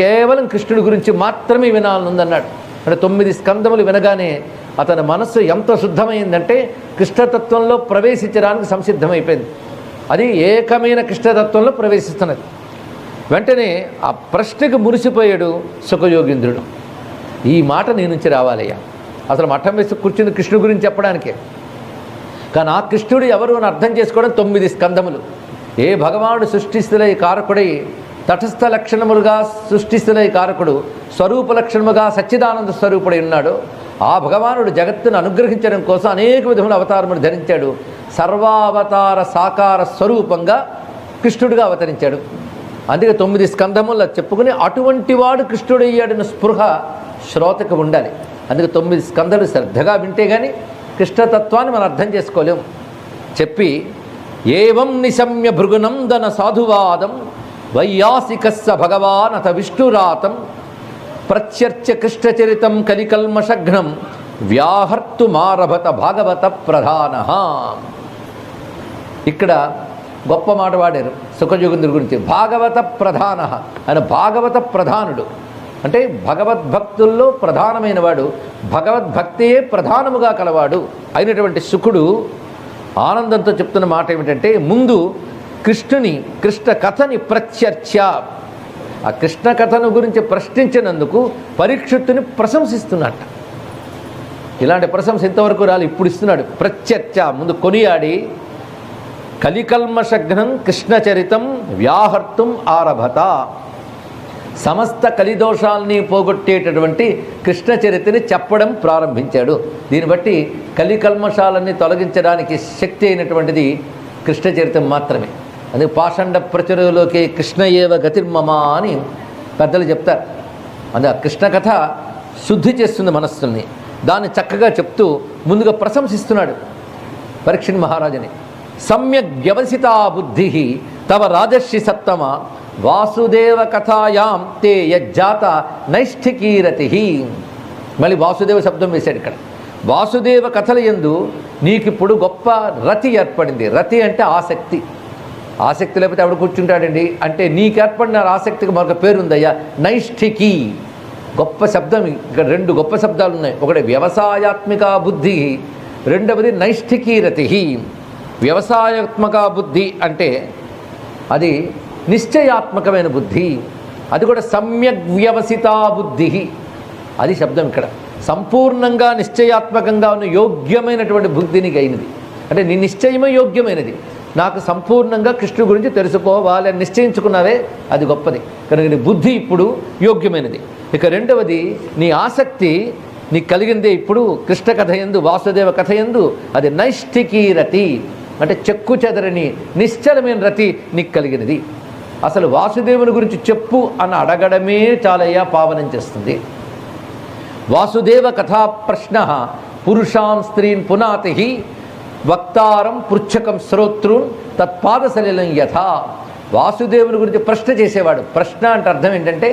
కేవలం కృష్ణుడి గురించి మాత్రమే వినాలనుందన్నాడు. అంటే 9 స్కందములు వినగానే అతని మనస్సు ఎంత శుద్ధమైందంటే కృష్ణతత్వంలో ప్రవేశించడానికి సంసిద్ధమైపోయింది. అది ఏకమైన కృష్ణతత్వంలో ప్రవేశిస్తున్నది. వెంటనే ఆ ప్రశ్నకు మురిసిపోయాడు సుఖయోగీంద్రుడు. ఈ మాట నీ నుంచి రావాలయ్యా. అసలు మఠం వేసి కూర్చుని కృష్ణుడి గురించి చెప్పడానికే. కానీ ఆ కృష్ణుడు ఎవరు అని అర్థం చేసుకోవడం 9 స్కందములు. ఏ భగవానుడు సృష్టిస్తులై కారకుడై తటస్థ లక్షణములుగా సృష్టిస్తులై కారకుడు స్వరూప లక్షణముగా సచ్చిదానంద స్వరూపుడై ఉన్నాడు. ఆ భగవానుడు జగత్తును అనుగ్రహించడం కోసం అనేక విధముల అవతారములు ధరించాడు. సర్వావతార సాకార స్వరూపంగా కృష్ణుడిగా అవతరించాడు. అందుకే 9 స్కందముల్లో చెప్పుకుని అటువంటి వాడు కృష్ణుడయ్యాడన్న స్పృహ శ్రోతకు ఉండాలి. అందుకే 9 స్కందలు శ్రద్ధగా వింటే కానీ కృష్ణతత్వాన్ని మనం అర్థం చేసుకోలేం. చెప్పి ఏవం నిశమ్య భృగునందన సాధువాదం వైయాసికస్స భగవాన్ అత విష్ణురాతం ప్రత్యర్చ్య కృష్ణచరితం కలికల్మషఘ్నం వ్యాహర్తుమారభత భాగవత ప్రధాన. ఇక్కడ గొప్ప మాట వాడారు సుఖయోగీంద్రుడి గురించి. భాగవత ప్రధాన, ఆయన భాగవత ప్రధానుడు. అంటే భగవద్భక్తుల్లో ప్రధానమైన వాడు, భగవద్భక్తియే ప్రధానముగా కలవాడు అయినటువంటి శుకుడు ఆనందంతో చెప్తున్న మాట ఏమిటంటే, ముందు కృష్ణుని కృష్ణ కథని ప్రత్యర్చ, ఆ కృష్ణ కథను గురించి ప్రశ్నించినందుకు పరీక్షిత్తుని ప్రశంసిస్తున్నట్ట. ఇలాంటి ప్రశంస ఇంతవరకు రాలి, ఇప్పుడు ఇస్తున్నాడు. ప్రత్యర్చ ముందు కొనియాడి కలికల్మషఘ్నం కృష్ణచరితం వ్యాహర్తుం ఆరభత, సమస్త కలిదోషాలని పోగొట్టేటటువంటి కృష్ణ చరిత్రని చెప్పడం ప్రారంభించాడు. దీన్ని బట్టి కలికల్మషాలన్నీ తొలగించడానికి శక్తి అయినటువంటిది కృష్ణ చరిత్రం మాత్రమే. అందుకే పాషండ ప్రచురలోకి కృష్ణ ఏవ గతిర్మమా అని పెద్దలు చెప్తారు. అందుకే ఆ కృష్ణ కథ శుద్ధి చేస్తుంది మనస్సుని. దాన్ని చక్కగా చెప్తూ ముందుగా ప్రశంసిస్తున్నాడు పరీక్షిత్ మహారాజుని. సమ్యక్ వ్యవసితా బుద్ధి తవ రాజర్షి సత్తమ వాసుదేవ కథాయాం తే యజ్జాత నైష్ఠికీరతి. మళ్ళీ వాసుదేవ శబ్దం వేశాడు ఇక్కడ. వాసుదేవ కథల యందు నీకిప్పుడు గొప్ప రతి ఏర్పడింది. రతి అంటే ఆసక్తి. ఆసక్తి లేకపోతే ఎవడు కూర్చుంటాడండి. అంటే నీకు ఏర్పడిన ఆసక్తికి మరొక పేరు ఉందయ్యా, నైష్ఠికి. గొప్ప శబ్దం. ఇక్కడ 2 గొప్ప శబ్దాలు ఉన్నాయి. ఒకటి వ్యవసాయాత్మిక బుద్ధి, రెండవది నైష్ఠికీరతి. వ్యవసాయాత్మక బుద్ధి అంటే అది నిశ్చయాత్మకమైన బుద్ధి, అది కూడా సమ్యక్ వ్యవసితా బుద్ధి, అది శబ్దం ఇక్కడ. సంపూర్ణంగా నిశ్చయాత్మకంగా ఉన్న యోగ్యమైనటువంటి బుద్ధి నీకు అయినది. అంటే నీ నిశ్చయమే యోగ్యమైనది. నాకు సంపూర్ణంగా కృష్ణుడి గురించి తెలుసుకోవాలి అని నిశ్చయించుకున్నావే, అది గొప్పది. కనుక నీ బుద్ధి ఇప్పుడు యోగ్యమైనది. ఇక రెండవది నీ ఆసక్తి నీకు కలిగిందే ఇప్పుడు కృష్ణ కథ యందు, వాసుదేవ కథ యందు. అది నైష్ఠికీ రతి, అంటే చెక్కు చెదరని నిశ్చలమైన రతి నీకు కలిగినది. అసలు వాసుదేవుని గురించి చెప్పు అని అడగడమే చాలయ్యా పావనం చేస్తుంది. వాసుదేవ కథా ప్రశ్న పురుషాం స్త్రీన్ పునాతి వక్తారం పృచ్ఛకం శ్రోతృన్ తత్పాదసలిలం యథా. వాసుదేవుని గురించి ప్రశ్న చేసేవాడు. ప్రశ్న అంటే అర్థం ఏంటంటే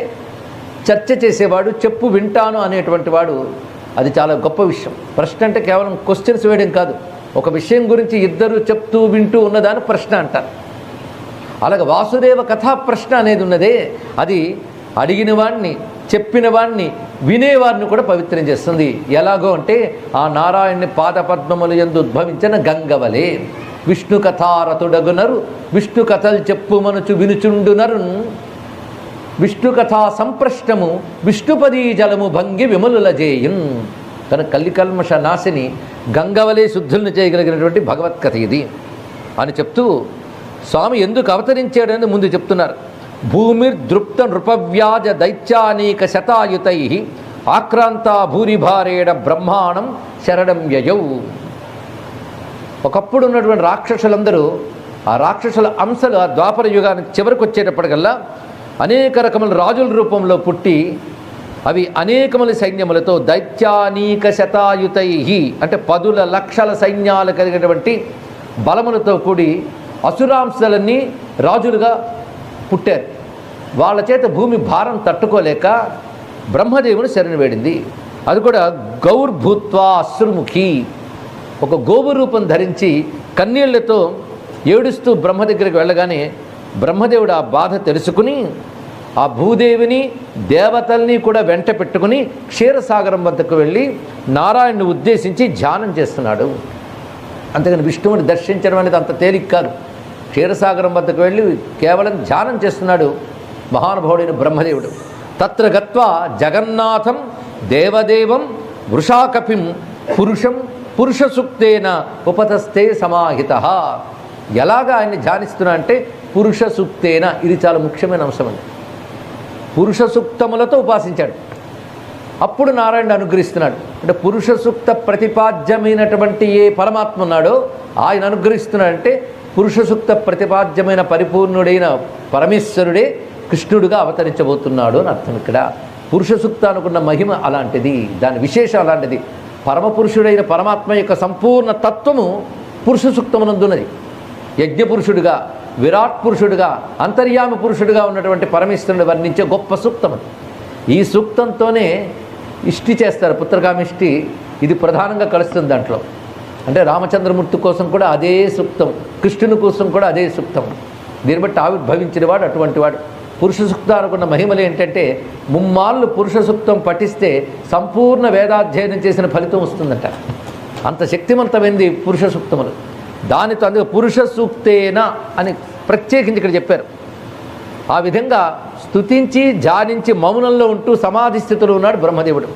చర్చ చేసేవాడు, చెప్పు వింటాను అనేటువంటి వాడు. అది చాలా గొప్ప విషయం. ప్రశ్న అంటే కేవలం క్వశ్చన్స్ వేయడం కాదు. ఒక విషయం గురించి ఇద్దరు చెప్తూ వింటూ ఉన్నదాన్ని ప్రశ్న అంటారు. అలాగే వాసుదేవ కథా ప్రశ్న అనేది ఉన్నదే, అది అడిగిన వాడిని, చెప్పిన వాడిని, వినేవారిని కూడా పవిత్రం చేస్తుంది. ఎలాగో అంటే ఆ నారాయణుని పాదపద్మములు యందు ఉద్భవించిన గంగవలే. విష్ణు కథారతుడగునరు విష్ణు కథలు చెప్పుమనుచు వినుచుండునరు విష్ణు కథా సంప్రష్టము విష్ణుపదీ జలము భంగి విమలుల జేయున్. కనుక కలికల్మష నాశిని గంగవలే శుద్ధులను చేయగలిగినటువంటి భగవత్కథ ఇది అని చెప్తూ స్వామి ఎందుకు అవతరించాడని ముందు చెప్తున్నారు. భూమిర్దృప్త నృపవ్యాజ దైత్యానీక శతాయుతై ఆక్రాంత భూరిభారేణ బ్రహ్మాండం శరణం యయౌ. ఒకప్పుడు ఉన్నటువంటి రాక్షసులందరూ, ఆ రాక్షసుల అంశలు ఆ ద్వాపర యుగానికి చివరికి వచ్చేటప్పటికల్లా అనేక రకముల రాజుల రూపంలో పుట్టి అవి అనేకముల సైన్యములతో దైత్యానీక శతాయుతై అంటే 10 లక్షల సైన్యాలు కలిగినటువంటి బలములతో కూడి అసురాంశలన్నీ రాజులుగా పుట్టారు. వాళ్ళ చేత భూమి భారం తట్టుకోలేక బ్రహ్మదేవుని శరణు వేడింది. అది కూడా గౌర్భూత్వా అశ్రుముఖి, ఒక గోవు రూపం ధరించి కన్నీళ్లతో ఏడుస్తూ బ్రహ్మ దగ్గరికి వెళ్ళగానే బ్రహ్మదేవుడు ఆ బాధ తెలుసుకుని ఆ భూదేవిని దేవతల్ని కూడా వెంట పెట్టుకుని క్షీరసాగరం వద్దకు వెళ్ళి నారాయణుని ఉద్దేశించి ధ్యానం చేస్తున్నాడు. అంతేగాని విష్ణువుని దర్శించడం అనేది అంత తేలిక కాదు. క్షీరసాగరం వద్దకు వెళ్ళి కేవలం ధ్యానం చేస్తున్నాడు మహానుభావుడైన బ్రహ్మదేవుడు. తత్ర గత్వా జగన్నాథం దేవదేవం వృషాకపిం పురుషం పురుష సూక్తేన ఉపతస్థే సమాహిత. ఎలాగా ఆయన్ని ధ్యానిస్తున్నా అంటే పురుష సూక్తేన, ఇది చాలా ముఖ్యమైన అంశం అండి. పురుష సూక్తములతో ఉపాసించాడు. అప్పుడు నారాయణుడు అనుగ్రహిస్తున్నాడు. అంటే పురుష సూక్త ప్రతిపాద్యమైనటువంటి ఏ పరమాత్మ ఉన్నాడో ఆయన అనుగ్రహిస్తున్నాడంటే పురుష సూక్త ప్రతిపాద్యమైన పరిపూర్ణుడైన పరమేశ్వరుడే కృష్ణుడుగా అవతరించబోతున్నాడు అని అర్థం. ఇక్కడ పురుష సూక్త అనుకున్న మహిమ అలాంటిది, దాని విశేషం అలాంటిది. పరమపురుషుడైన పరమాత్మ యొక్క సంపూర్ణ తత్వము పురుష సూక్తమునందున్నది. యజ్ఞపురుషుడుగా, విరాట్ పురుషుడుగా, అంతర్యామి పురుషుడుగా ఉన్నటువంటి పరమేశ్వరుని వర్ణించే గొప్ప సూక్తం అది. ఈ సూక్తంతోనే ఇష్టి చేస్తారు, పుత్రకామిష్టి. ఇది ప్రధానంగా కలుస్తుంది దాంట్లో. అంటే రామచంద్రమూర్తి కోసం కూడా అదే సూక్తం, కృష్ణుని కోసం కూడా అదే సూక్తం. దీన్ని బట్టి ఆవిర్భవించిన వాడు అటువంటి వాడు. పురుష సూక్త అనుకున్న మహిమలు ఏంటంటే ముమ్మాళ్ళు పురుష సూక్తం పఠిస్తే సంపూర్ణ వేదాధ్యయనం చేసిన ఫలితం వస్తుందంట. అంత శక్తివంతమైంది పురుష సూక్తములు. దానితో అందుకే పురుష సూక్తేన అని ప్రత్యేకించి ఇక్కడ చెప్పారు. ఆ విధంగా స్తుతించి ధ్యానించి మౌనంలో ఉంటూ సమాధి స్థితిలో ఉన్నాడు బ్రహ్మదేవుడు.